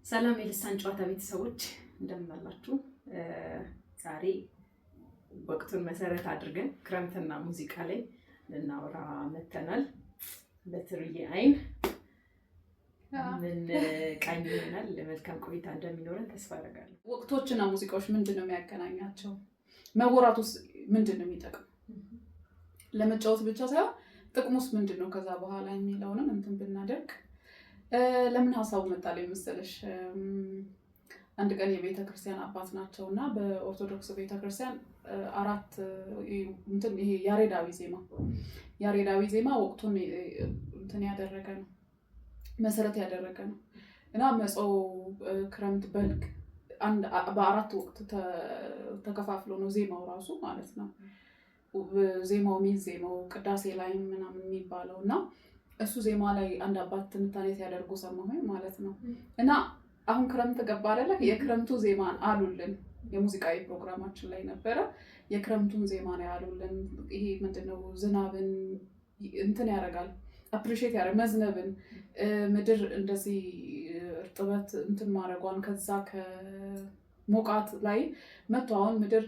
ሰላም የልሳን ጨዋታ ቤተሰቦች እንደምን አላችሁ? ዛሬ ወቅቱን መሰረት አድርገን ክረምትና ሙዚቃ ላይ ልናወራ መተናል። በትርዬ አይን ምን ቃኝ ይሆናል። ለመልካም ቆይታ እንደሚኖረን ተስፋ አደርጋለሁ። ወቅቶችና ሙዚቃዎች ምንድነው የሚያገናኛቸው? መወራቱስ ምንድነው የሚጠቅም? ለመጫወት ብቻ ሳይሆን ጥቅሙስ ምንድነው? ከዛ በኋላ የሚለውንም እንትን ብናደርግ ለምን ሀሳቡ መጣልኝ መሰለሽ? አንድ ቀን የቤተክርስቲያን አባት ናቸውና በኦርቶዶክስ ቤተክርስቲያን አራት እንትን ይሄ ያሬዳዊ ዜማ ወቅቱን እንትን ያደረገ ነው፣ መሰረት ያደረገ ነው እና መጸው፣ ክረምት፣ በልግ በአራት ወቅት ተከፋፍሎ ነው ዜማው ራሱ ማለት ነው። ዜማው የሚዜመው ቅዳሴ ላይ ምናምን የሚባለው እና እሱ ዜማ ላይ አንድ አባት ትንታኔ ሲያደርጉ ሰማሁኝ ማለት ነው። እና አሁን ክረምት ገባ አይደለ? የክረምቱ ዜማን አሉልን። የሙዚቃዊ ፕሮግራማችን ላይ ነበረ። የክረምቱን ዜማ ነው ያሉልን። ይሄ ምንድነው ዝናብን እንትን ያደርጋል፣ አፕሪሺየት ያደርጋል መዝነብን፣ ምድር እንደዚህ እርጥበት እንትን ማድረጓን፣ ከዛ ከሞቃት ላይ መጥቶ አሁን ምድር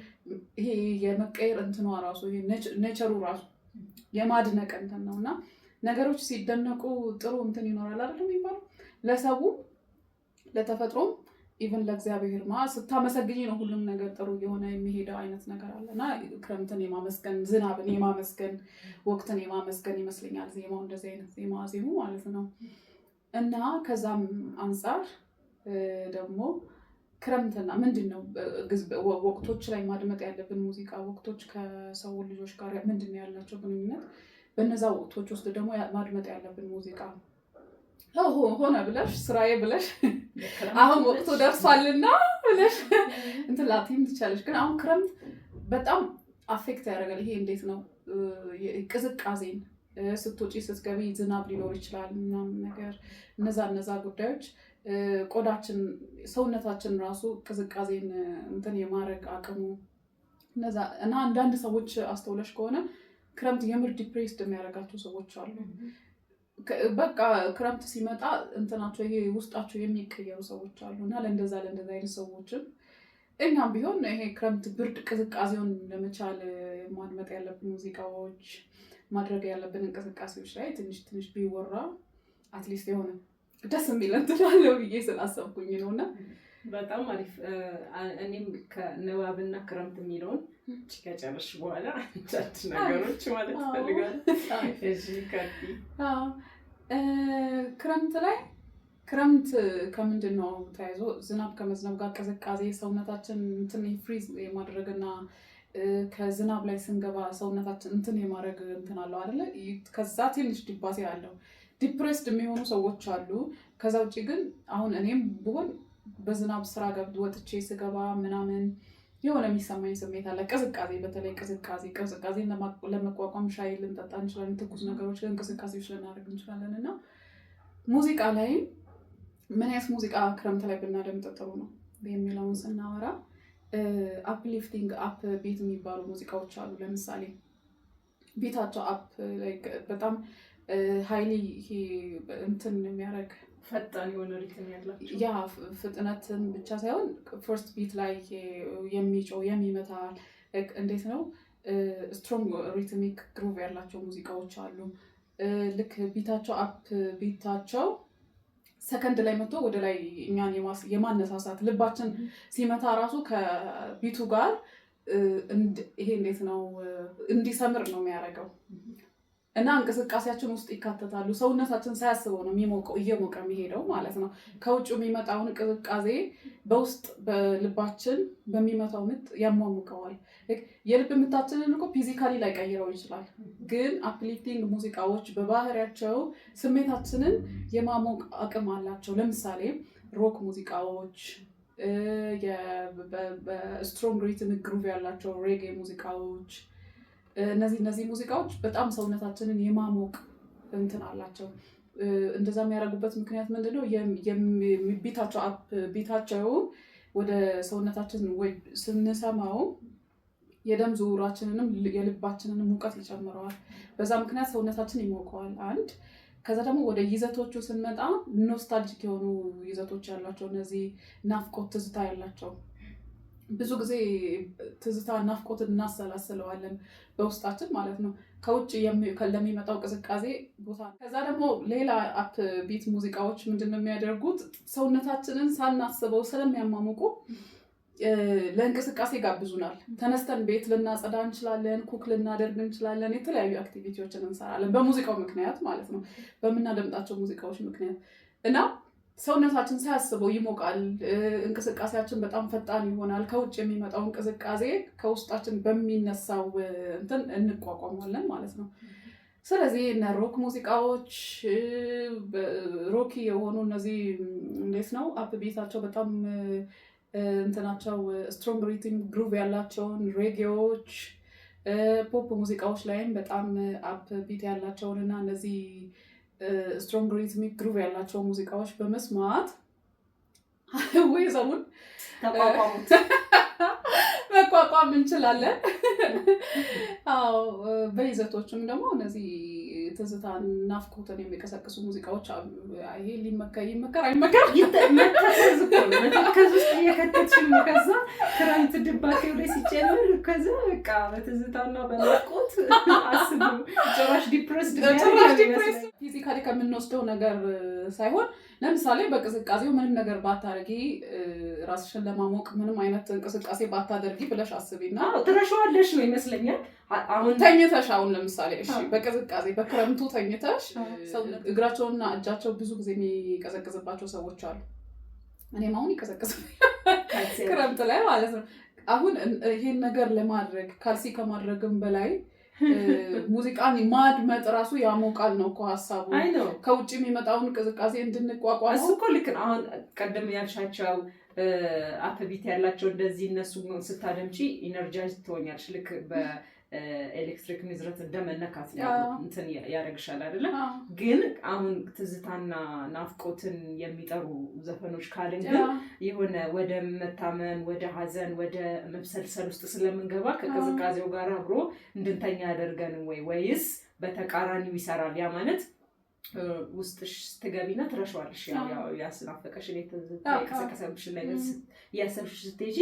ይሄ የመቀየር እንትኗ ራሱ ይሄ ኔቸሩ ራሱ የማድነቅ እንትን ነውና ነገሮች ሲደነቁ ጥሩ እንትን ይኖራል አይደል የሚባለው። ለሰው ለተፈጥሮም ኢቭን ለእግዚአብሔር ስታመሰግኝ ነው ሁሉም ነገር ጥሩ የሆነ የሚሄደው አይነት ነገር አለና ክረምትን የማመስገን፣ ዝናብን የማመስገን፣ ወቅትን የማመስገን ይመስለኛል ዜማው እንደዚህ አይነት ዜማ ማለት ነው። እና ከዛም አንፃር ደግሞ ክረምትና ምንድነው ወቅቶች ላይ ማድመጥ ያለብን ሙዚቃ፣ ወቅቶች ከሰው ልጆች ጋር ምንድነው ያላቸው ግንኙነት፣ በነዛ ወቅቶች ውስጥ ደግሞ ማድመጥ ያለብን ሙዚቃ ሆነ ብለሽ ስራዬ ብለሽ አሁን ወቅቱ ደርሷልና ብለሽ እንትን ላትይም ትችላለሽ። ግን አሁን ክረምት በጣም አፌክት ያደርጋል። ይሄ እንዴት ነው ቅዝቃዜን፣ ስትወጪ ስትገቢ ዝናብ ሊኖር ይችላል ምናምን ነገር፣ እነዛ ጉዳዮች ቆዳችን፣ ሰውነታችን ራሱ ቅዝቃዜን እንትን የማድረግ አቅሙ እነዛ እና አንዳንድ ሰዎች አስተውለሽ ከሆነ ክረምት የምር ዲፕሬስድ የሚያደርጋቸው ሰዎች አሉ። በቃ ክረምት ሲመጣ እንትናቸው ይሄ ውስጣቸው የሚቀየሩ ሰዎች አሉ እና ለእንደዛ አይነት ሰዎችም እኛም ቢሆን ይሄ ክረምት ብርድ ቅዝቃዜውን ለመቻል ማድመጥ ያለብን ሙዚቃዎች፣ ማድረግ ያለብን እንቅስቃሴዎች ላይ ትንሽ ቢወራ አትሊስት የሆነ ደስ የሚል እንትን አለው ብዬ ስላሰብኩኝ ነው። እና በጣም አሪፍ። እኔም ከንባብና ክረምት የሚለውን ከጨረሽ በኋላ አንዳንድ ነገሮች ማለት ፈልጋለሁ። እሺ ካቲ ክረምት ከምንድን ነው ተያይዞ ዝናብ ከመዝነብ ጋር ቅዝቃዜ ሰውነታችን እንትን ፍሪዝ የማድረግና ከዝናብ ላይ ስንገባ ሰውነታችን እንትን የማድረግ እንትን አለው አይደለ? ከዛ ትንሽ ዲባሴ አለው። ዲፕሬስድ የሚሆኑ ሰዎች አሉ። ከዛ ውጭ ግን አሁን እኔም ብሆን በዝናብ ስራ ወጥቼ ስገባ ምናምን የሆነ የሚሰማኝ ስሜት አለ። ቅዝቃዜ፣ በተለይ ቅዝቃዜን ለመቋቋም ሻይ ልንጠጣ እንችላለን፣ ትኩስ ነገሮች እንቅስቃሴዎች ልናደርግ እንችላለን። እና ሙዚቃ ላይ ምን አይነት ሙዚቃ ክረምት ላይ ብናደምጥ ጥሩ ነው የሚለውን ስናወራ አፕሊፍቲንግ አፕ ቤት የሚባሉ ሙዚቃዎች አሉ። ለምሳሌ ቤታቸው አፕ በጣም ሃይሊ እንትን የሚያደርግ ፈጣን የሆነ ሪትም ያላቸው ያ ፍጥነትን ብቻ ሳይሆን ፈርስት ቢት ላይ የሚጮህ የሚመታ እንዴት ነው ስትሮንግ ሪትሚክ ግሩቭ ያላቸው ሙዚቃዎች አሉ። ልክ ቢታቸው አፕ ቢታቸው ሰከንድ ላይ መጥቶ ወደ ላይ እኛን የማነሳሳት ልባችን ሲመታ ራሱ ከቢቱ ጋር ይሄ እንዴት ነው እንዲሰምር ነው የሚያደርገው እና እንቅስቃሴያችን ውስጥ ይካተታሉ። ሰውነታችን ሳያስበው ነው እየሞቀ የሚሄደው ማለት ነው። ከውጭ የሚመጣውን ቅዝቃዜ በውስጥ በልባችን በሚመታው ምት ያሟሙቀዋል። የልብ ምታችንን እኮ ፊዚካሊ ላይ ቀይረው ይችላል። ግን አፕሊፍቲንግ ሙዚቃዎች በባህሪያቸው ስሜታችንን የማሞቅ አቅም አላቸው። ለምሳሌ ሮክ ሙዚቃዎች፣ በስትሮንግ ሪትም ግሩቭ ያላቸው ሬጌ ሙዚቃዎች፣ እነዚህ ሙዚቃዎች በጣም ሰውነታችንን የማሞቅ እንትን አላቸው። እንደዛ የሚያደርጉበት ምክንያት ምንድነው? ቢታቸው ወደ ሰውነታችን ወይ ስንሰማው የደም ዝውውራችንንም የልባችንንም ሙቀት ይጨምረዋል። በዛ ምክንያት ሰውነታችን ይሞቀዋል። አንድ ከዛ ደግሞ ወደ ይዘቶቹ ስንመጣ ኖስታልጂክ የሆኑ ይዘቶች ያላቸው እነዚህ ናፍቆት ትዝታ ያላቸው ብዙ ጊዜ ትዝታ ናፍቆትን እናሰላስለዋለን በውስጣችን ማለት ነው ከውጭ ለሚመጣው ቅዝቃዜ ቦታ። ከዛ ደግሞ ሌላ አፕ ቢት ሙዚቃዎች ምንድነው የሚያደርጉት ሰውነታችንን ሳናስበው ስለሚያማሙቁ ለእንቅስቃሴ ጋብዙናል። ተነስተን ቤት ልናጸዳ እንችላለን፣ ኩክ ልናደርግ እንችላለን፣ የተለያዩ አክቲቪቲዎችን እንሰራለን በሙዚቃው ምክንያት ማለት ነው፣ በምናደምጣቸው ሙዚቃዎች ምክንያት እና ሰውነታችን ሳያስበው ይሞቃል። እንቅስቃሴያችን በጣም ፈጣን ይሆናል። ከውጭ የሚመጣው እንቅስቃሴ ከውስጣችን በሚነሳው እንትን እንቋቋማለን ማለት ነው። ስለዚህ እነ ሮክ ሙዚቃዎች ሮኪ የሆኑ እነዚህ እንዴት ነው አፕ ቤታቸው በጣም እንትናቸው ስትሮንግ ሪትም ግሩቭ ያላቸውን ሬጌዎች፣ ፖፕ ሙዚቃዎች ላይም በጣም አፕ ቢት ያላቸውን እና እነዚህ ስትሮንግ ሪትሚክ ግሩቭ ያላቸው ሙዚቃዎች በመስማት ወይዘውን መቋቋም እንችላለን። አዎ በይዘቶችም ደግሞ እነዚህ ትዝታ ናፍቆትን የሚቀሰቅሱ ሙዚቃዎች አሉ። ይሄ ይመከር አይመከር መተከዝ ውስጥ እየከተትሽ ከዛ ክረምት ድባቴው ላይ ሲጨምር ከዛ በቃ በትዝታና በናፍቆት አስቡ ጭራሽ ዲፕረስድ ፊዚካሊ ከምንወስደው ነገር ሳይሆን ለምሳሌ በቅዝቃዜው ምንም ነገር ባታደርጊ ራስሽን ለማሞቅ ምንም አይነት እንቅስቃሴ ባታደርጊ ብለሽ አስቢና ትረሻዋለሽ ነው ይመስለኛል። አሁን ተኝተሽ አሁን ለምሳሌ እሺ በቅዝቃዜ በክረምቱ ተኝተሽ እግራቸውና እጃቸው ብዙ ጊዜ የሚቀዘቅዝባቸው ሰዎች አሉ። እኔም አሁን ይቀዘቅዝብኛል ክረምት ላይ ማለት ነው። አሁን ይሄን ነገር ለማድረግ ካልሲ ከማድረግም በላይ ሙዚቃን ማድመጥ ራሱ ያሞቃል ነው እኮ ሀሳቡ። ከውጭ የሚመጣውን ቅዝቃዜ እንድንቋቋም እሱ እኮ ልክ ነው። አሁን ቀደም ያልሻቸው አፕ ቢት ያላቸው እንደዚህ እነሱ ስታደምጪ ኢነርጃይዝ ትሆኛለሽ። ልክ በኤሌክትሪክ ንዝረት እንደመነካት እንትን ያደርግሻል አይደለ? ግን አሁን ትዝታና ናፍቆትን የሚጠሩ ዘፈኖች ካልን ግን የሆነ ወደ መታመን፣ ወደ ሀዘን፣ ወደ መብሰልሰል ውስጥ ስለምንገባ ከቅዝቃዜው ጋር አብሮ እንድንተኛ ያደርገን ወይስ በተቃራኒው ይሰራል? ያ ማለት ውስጥሽ ስትገቢና ትረሻዋለሽ። ያው ያስናፈቀሽን የተቀሰቀሰብሽን ነገር እያሰብሽ ስትሄጂ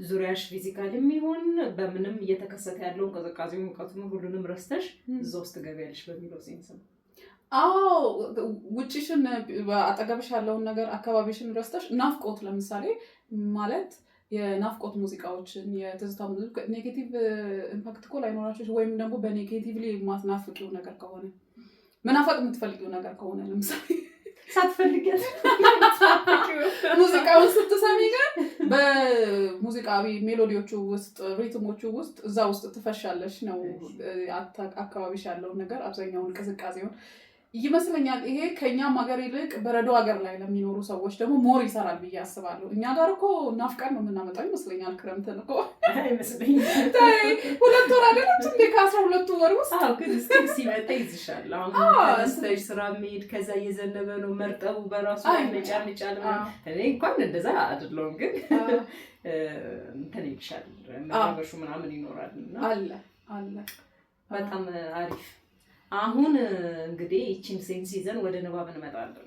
ዙሪያሽ ፊዚካል የሚሆን በምንም እየተከሰተ ያለውን ቅዝቃዜ ሙቀቱን ሁሉንም ረስተሽ እዛ ውስጥ ትገቢያለሽ በሚለው ሴንስ ነው። አዎ ውጭሽን አጠገብሽ ያለውን ነገር አካባቢሽን ረስተሽ ናፍቆት ለምሳሌ ማለት የናፍቆት ሙዚቃዎችን የትዝታ ሙዚቃ ኔጌቲቭ ኢምፓክት እኮ ላይኖራቸው ወይም ደግሞ በኔጌቲቭሊ ማትናፍቂው ነገር ከሆነ መናፈቅ የምትፈልጊው ነገር ከሆነ ለምሳሌ ሳትፈልጊያት ሙዚቃውን ስትሰሚ ግን በሙዚቃዊ ሜሎዲዎቹ ውስጥ ሪትሞቹ ውስጥ እዛ ውስጥ ትፈሻለሽ ነው አካባቢሽ ያለውን ነገር አብዛኛውን ቅዝቃዜውን ይመስለኛል። ይሄ ከኛም ሀገር ይልቅ በረዶ ሀገር ላይ ለሚኖሩ ሰዎች ደግሞ ሞር ይሰራል ብዬ አስባለሁ። እኛ ጋር እኮ ናፍቀን ነው የምናመጣው ይመስለኛል ክረምትን እኮ አይመስለኝም። 2 ወር አይደለች እንዴ ከ12 ወር ውስጥ ግን ሲመጣ ይዝሻል። አሁን ተነስተሽ ስራ መሄድ ከዛ እየዘነበ ነው መርጠቡ በራሱ ነጫንጫል። እኔ እንኳን እንደዛ አይደለሁም ግን እንትን ይልሻል መራበሹ ምናምን ይኖራል እና አለ በጣም አሪፍ። አሁን እንግዲህ ይቺን ሲዘን ወደ ንባብ እንመጣለን።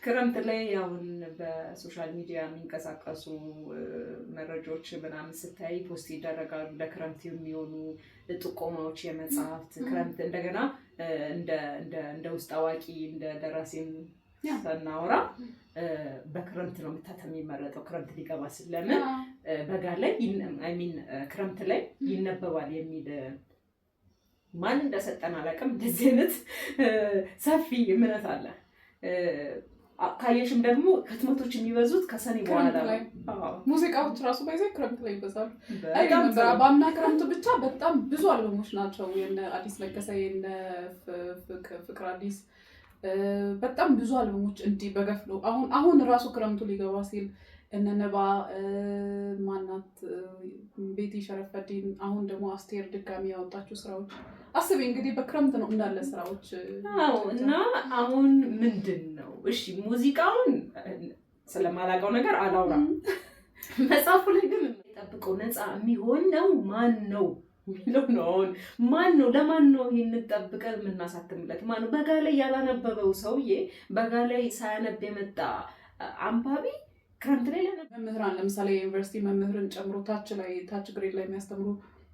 ክረምት ላይ አሁን በሶሻል ሚዲያ የሚንቀሳቀሱ መረጃዎች ምናምን ስታይ ፖስት ይደረጋሉ ለክረምት የሚሆኑ ጥቆማዎች የመጽሐፍት ክረምት እንደገና እንደ ውስጥ አዋቂ እንደ ደራሲም ስናወራ በክረምት ነው መታተም የሚመረጠው ክረምት ሊገባ ስለምን በጋ ላይ ክረምት ላይ ይነበባል የሚል ማን እንደሰጠን አላውቅም። እንደዚህ አይነት ሰፊ እምነት አለ። ካየሽም ደግሞ ህትመቶች የሚበዙት ከሰኔ በኋላ ሙዚቃዎች ራሱ ባይዘ ክረምት ላይ ይበዛሉ። በአምና ክረምት ብቻ በጣም ብዙ አልበሞች ናቸው። የነ አዲስ ለገሰ የነ ፍቅር አዲስ በጣም ብዙ አልበሞች እንዲህ በገፍ ነው። አሁን ራሱ ክረምቱ ሊገባ ሲል እነ ነባ ማናት ቤቲ ሸረፈዲን አሁን ደግሞ አስቴር ድጋሚ ያወጣችው ስራዎች አስቢ እንግዲህ በክረምት ነው እንዳለ ስራዎች። እና አሁን ምንድን ነው እሺ ሙዚቃውን ስለማላውቀው ነገር አላውራም። መጽሐፉ ላይ ግን የሚጠብቀው ነፃ የሚሆን ነው ማን ነው ሚለው ነው። ማን ነው ለማን ነው ይሄን ጠብቀን የምናሳትምለት? ማን ነው በጋ ላይ ያላነበበው ሰውዬ በጋ ላይ ሳያነብ የመጣ አንባቢ ክረምት ላይ መምህራን ለምሳሌ የዩኒቨርሲቲ መምህርን ጨምሮ ታች ግሬድ ላይ የሚያስተምሩ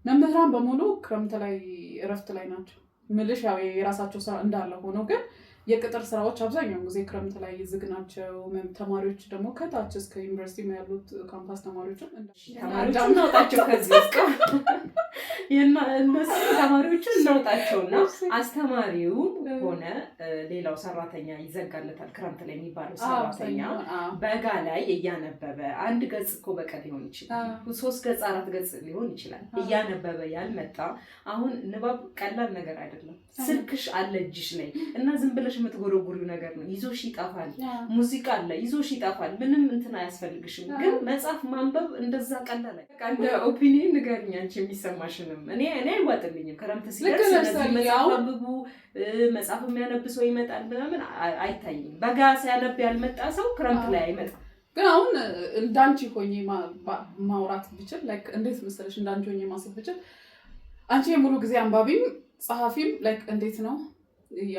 መምህራን በሙሉ ክረምት ላይ እረፍት ላይ ናቸው ምልሽ ያው የራሳቸው ስራ እንዳለ ሆኖ ግን የቅጥር ስራዎች አብዛኛውን ጊዜ ክረምት ላይ ዝግ ናቸው። ተማሪዎች ደግሞ ከታች እስከ ዩኒቨርሲቲ ያሉት ካምፓስ ተማሪዎችም እናውጣቸው ከዚህ ውስጥ እነሱ ተማሪዎችን እናውጣቸውና አስተማሪው ሆነ ሌላው ሰራተኛ ይዘጋለታል። ክረምት ላይ የሚባለው ሰራተኛ በጋ ላይ እያነበበ አንድ ገጽ እኮ በቀን ሊሆን ይችላል 3 ገጽ 4 ገጽ ሊሆን ይችላል እያነበበ ያልመጣ አሁን ንባብ ቀላል ነገር አይደለም። ስልክሽ አለ እጅሽ ላይ እና ዝም ብለሽ የምትጎረጉሪው ነገር ነው። ይዞሽ ይጣፋል። ሙዚቃ አለ ይዞሽ ይጣፋል። ምንም እንትን አያስፈልግሽም። ግን መጽሐፍ ማንበብ እንደዛ ቀላል አይደለም። እንደ ኦፒኒየን ንገሪኝ አንቺ የሚሰማሽንም። እኔ አይዋጥልኝም። ክረምት ሲደርስ ስለዚህ መጽሐፍ አንብቡ መጽሐፍ የሚያነብ ሰው ይመጣል ምናምን አይታይም። በጋ ሲያነብ ያልመጣ ሰው ክረምት ላይ አይመጣም። ግን አሁን እንዳንቺ ሆኜ ማውራት ብችል ላይክ እንዴት መሰለሽ እንዳንቺ ሆኜ ማሰብ ብችል አንቺ የሙሉ ጊዜ አንባቢም ጸሐፊም ላይክ እንዴት ነው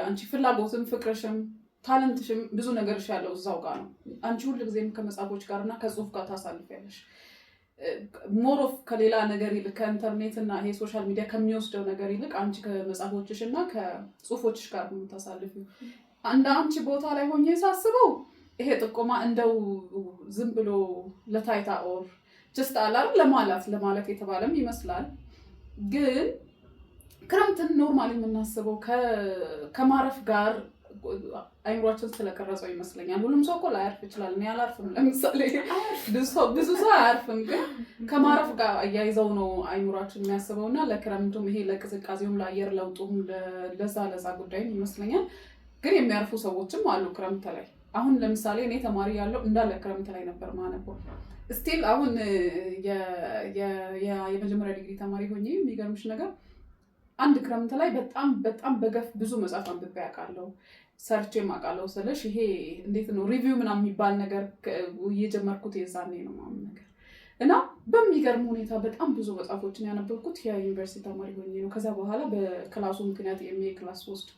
አንቺ ፍላጎትም ፍቅርሽም ታለንትሽም ብዙ ነገርሽ ያለው እዛው ጋር ነው። አንቺ ሁሉ ጊዜም ከመጽሐፎች ጋር እና ከጽሁፍ ጋር ታሳልፊያለሽ። ሞር ኦፍ ከሌላ ነገር ይልቅ ከኢንተርኔት እና ይሄ ሶሻል ሚዲያ ከሚወስደው ነገር ይልቅ አንቺ ከመጽሐፎችሽ እና ከጽሁፎችሽ ጋር ነው የምታሳልፊው። አንድ አንቺ ቦታ ላይ ሆኜ ሳስበው ይሄ ጥቆማ እንደው ዝም ብሎ ለታይታ ኦር ጀስት አላር ለማለት የተባለም ይመስላል። ግን ክረምትን ኖርማሊ የምናስበው ከማረፍ ጋር አይምሯችን ስለቀረጸው ይመስለኛል። ሁሉም ሰው እኮ ላያርፍ ይችላል። እኔ አላርፍም። ለምሳሌ ብዙ ሰው አያርፍም። ግን ከማረፍ ጋር አያይዘው ነው አይምሯችን የሚያስበው እና ለክረምቱም ይሄ ለቅዝቃዜውም ለአየር ለውጡም ለዛ ጉዳይም ይመስለኛል። ግን የሚያርፉ ሰዎችም አሉ ክረምት ላይ። አሁን ለምሳሌ እኔ ተማሪ ያለው እንዳለ ክረምት ላይ ነበር ማነበው። ስቲል አሁን የመጀመሪያ ዲግሪ ተማሪ ሆኜ የሚገርምሽ ነገር አንድ ክረምት ላይ በጣም በገፍ ብዙ መጽሐፍ አንብቤ አውቃለሁ። ሰርቼም አውቃለሁ ስልሽ ይሄ እንዴት ነው ሪቪው ምናምን የሚባል ነገር እየጀመርኩት የዛኔ ነው ምናምን ነገር እና በሚገርም ሁኔታ በጣም ብዙ መጽሐፎችን ያነበብኩት የዩኒቨርሲቲ ተማሪ ሆኜ ነው። ከዛ በኋላ በክላሱ ምክንያት ኤምኤ ክላስ ወስድ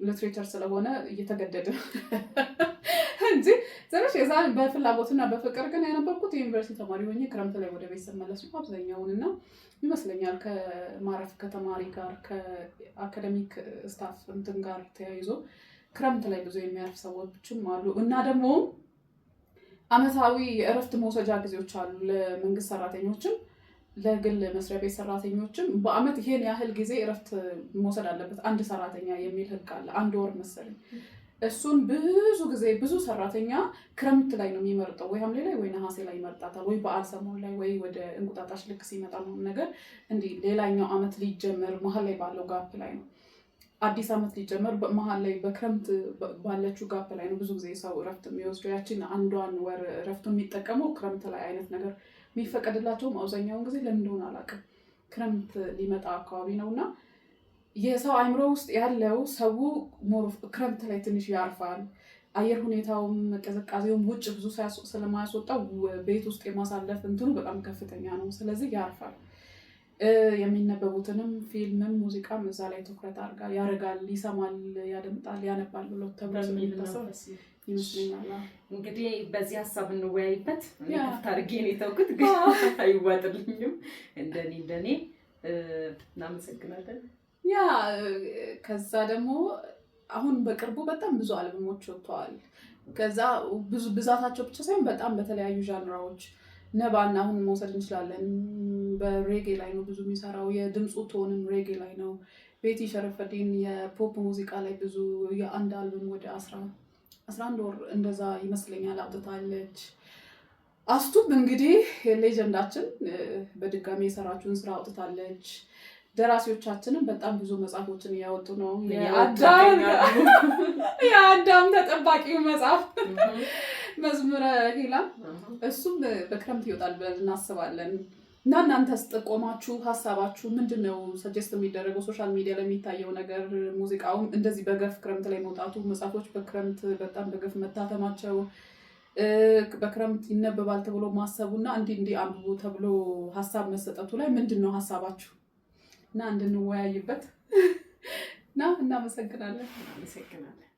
ሊትሬቸር ስለሆነ እየተገደደ እንጂ ስለሽ የዛን በፍላጎትና በፍቅር ግን ያነበብኩት የዩኒቨርሲቲ ተማሪ ሆኜ ክረምት ላይ ወደ ቤት ስመለስ ነው አብዛኛውን እና ይመስለኛል ከማረፍ ከተማሪ ጋር ከአካደሚክ ስታፍ እንትን ጋር ተያይዞ ክረምት ላይ ብዙ የሚያርፍ ሰዎችም አሉ። እና ደግሞ አመታዊ እረፍት መውሰጃ ጊዜዎች አሉ ለመንግስት ሰራተኞችም ለግል መስሪያ ቤት ሰራተኞችም በአመት ይሄን ያህል ጊዜ እረፍት መውሰድ አለበት አንድ ሰራተኛ የሚል ህግ አለ። 1 ወር መሰለኝ። እሱን ብዙ ጊዜ ብዙ ሰራተኛ ክረምት ላይ ነው የሚመርጠው። ወይ ሐምሌ ላይ ወይ ነሐሴ ላይ ይመርጣታል። ወይ በዓል ሰሞን ላይ ወይ ወደ እንቁጣጣሽ ልክ ሲመጣ ነው ነገር እንዲህ ሌላኛው አመት ሊጀመር መሀል ላይ ባለው ጋፕ ላይ ነው። አዲስ አመት ሊጀመር መሀል ላይ በክረምት ባለችው ጋፕ ላይ ነው ብዙ ጊዜ ሰው እረፍት የሚወስደው። ያቺን 1 ወር እረፍቱን የሚጠቀመው ክረምት ላይ አይነት ነገር የሚፈቀድላቸውም አብዛኛውን ጊዜ ለምን እንደሆነ አላውቅም ክረምት ሊመጣ አካባቢ ነውና የሰው አይምሮ ውስጥ ያለው ሰው ክረምት ላይ ትንሽ ያርፋል። አየር ሁኔታውም ቅዝቃዜውም ውጭ ብዙ ስለማያስወጣው ቤት ውስጥ የማሳለፍ እንትኑ በጣም ከፍተኛ ነው። ስለዚህ ያርፋል። የሚነበቡትንም ፊልምም ሙዚቃም እዛ ላይ ትኩረት ያደርጋል፣ ይሰማል፣ ያደምጣል፣ ያነባል ብሎ ተብሎ ይመስለኛል። እንግዲህ በዚህ ሀሳብ እንወያይበት። እኔ ታርጌ ነው የተውኩት ግን አይዋጥልኝም። እንደኔ እናመሰግናለን። ያ ከዛ ደግሞ አሁን በቅርቡ በጣም ብዙ አልበሞች ወጥተዋል። ከዛ ብዙ ብዛታቸው ብቻ ሳይሆን በጣም በተለያዩ ዣንራዎች ነባና አሁን መውሰድ እንችላለን። በሬጌ ላይ ነው ብዙ የሚሰራው። የድምፁ ቶንም ሬጌ ላይ ነው። ቤቲ ሸረፈዲን የፖፕ ሙዚቃ ላይ ብዙ የአንድ አልበም ወደ 11 ወር እንደዛ ይመስለኛል አውጥታለች። አስቱም እንግዲህ ሌጀንዳችን በድጋሚ የሰራችውን ስራ አውጥታለች። ደራሲዎቻችንም በጣም ብዙ መጽሐፎችን እያወጡ ነው። የአዳም ተጠባቂው መጽሐፍ መዝሙረ ሄላም እሱም በክረምት ይወጣል ብለን እናስባለን። እና እናንተስ ጥቆማችሁ ሀሳባችሁ ምንድነው? ሰጀስት የሚደረገው ሶሻል ሚዲያ ላይ የሚታየው ነገር ሙዚቃውም እንደዚህ በገፍ ክረምት ላይ መውጣቱ፣ መጽሐፎች በክረምት በጣም በገፍ መታተማቸው፣ በክረምት ይነበባል ተብሎ ማሰቡና እንዲህ አንብቡ ተብሎ ሀሳብ መሰጠቱ ላይ ምንድነው ሀሳባችሁ? እና እንድንወያይበት እና እናመሰግናለን።